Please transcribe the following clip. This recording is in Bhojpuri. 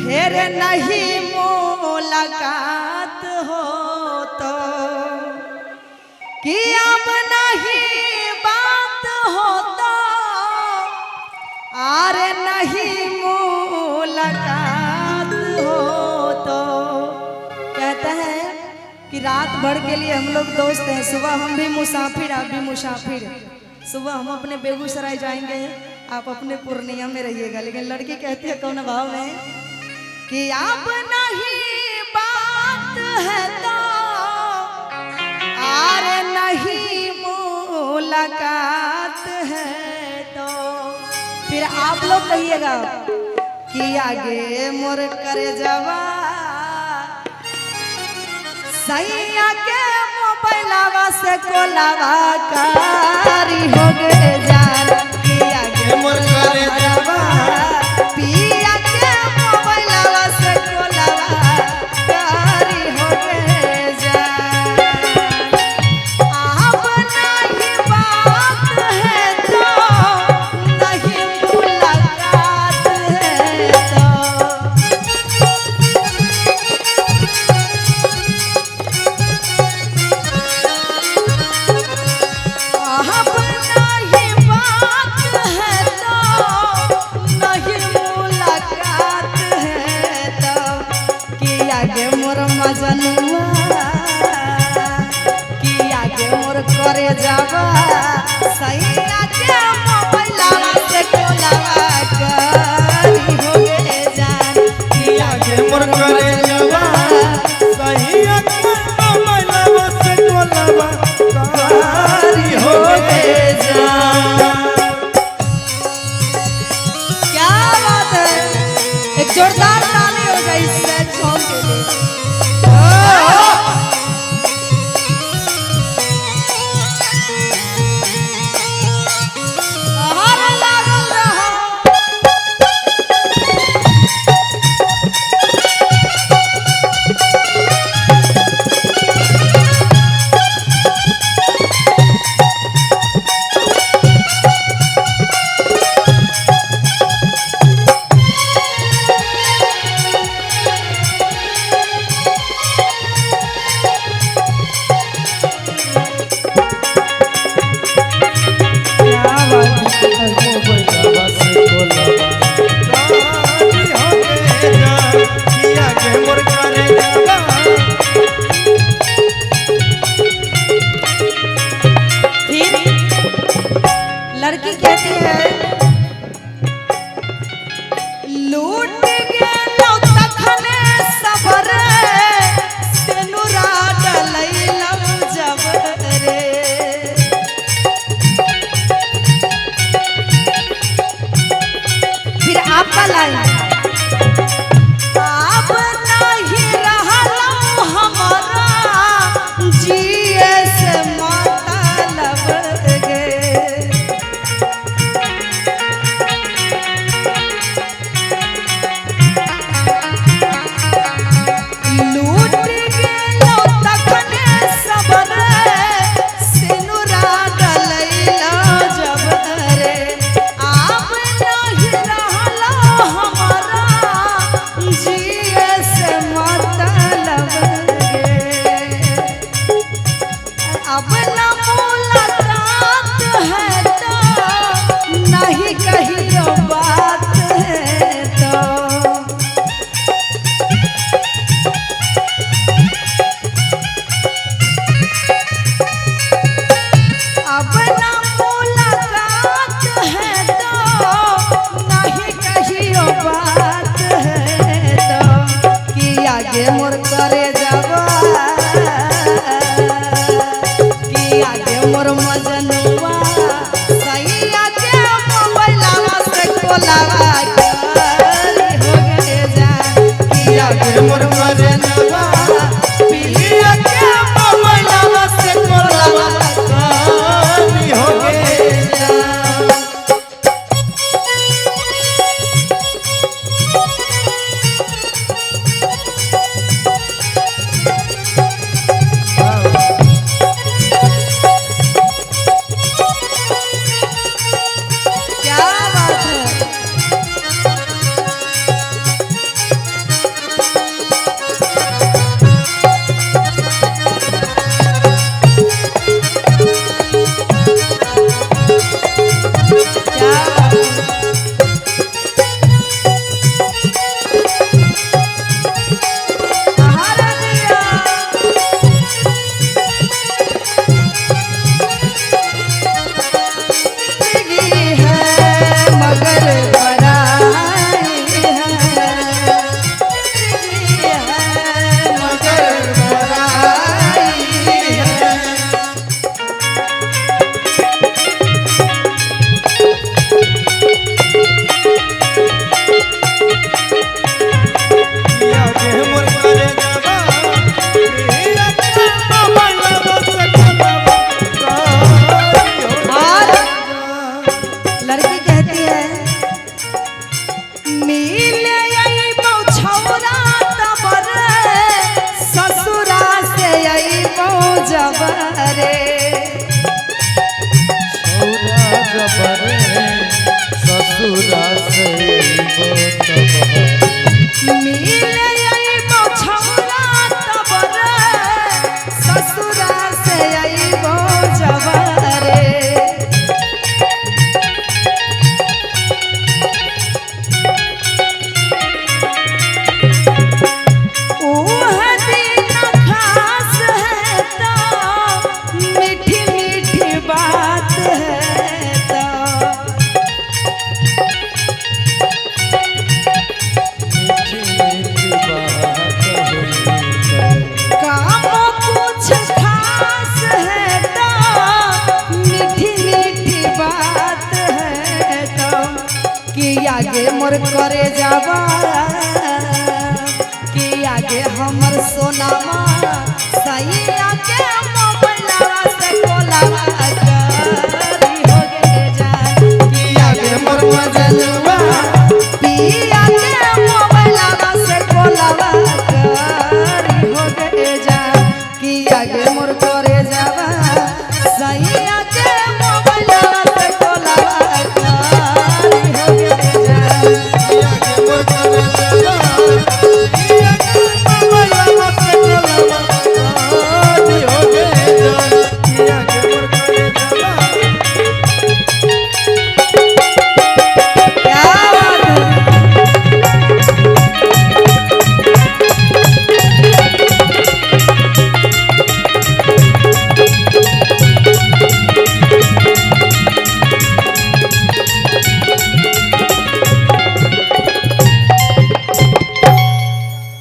फिर नहीं मुलाकात हो तो कि अब नहीं बात हो तो अरे नहीं मुलाकात हो तो। कहते हैं कि रात भर के लिए हम लोग दोस्त हैं, सुबह हम भी मुसाफिर आप भी मुसाफिर। सुबह हम अपने बेगूसराय जाएंगे, आप अपने पूर्णिया में रहिएगा। लेकिन लड़की कहती है कौन भाव में कि अब नहीं बात है तो अरे नहीं मुलाकात है तो। फिर आप लोग कहिएगा कि आगे मोर करे जवा सैया के मोबाइलवा से कोलावा कारी हो गए जान कि आगे मोर करे जवा पिया के मोबाइलवा से कोलावा कारी हो गए जान। अब नहीं बात है तो नहीं मुलाकात है तो। करे जावा सैया के मोबाइलवा से कोलावा कारी हो गए जान कि आगे मोर करे जावा सैया के मोबाइलवा से कोलावा कारी हो गए जान। क्या बात है, एक जोरदार ताली हो गई इस सॉन्ग के लिए। लड़की कहती है लूट गेलो तखने सबरे सेनुरा डलैलम जब रे। फिर आपका लाइन अब नहीं रहलो हमारा जिए से मतलब गे। अब न मुलाकात है तो नहीं कहियो बात है तो। अब न मुलाकात है तो नहीं कहियो बात है तो कि आगे मोर करे जावा मोर मजनुआ सैया के मोबाइलवा से कोलावा कारी हो गए जान कि आगे मोर मजनुआ पिया के मोबाइलवा से कोलावा कारी हो गए जान। कि आगे मोर करे जावा कि आगे हमर सोनामा सैया के मोबाइल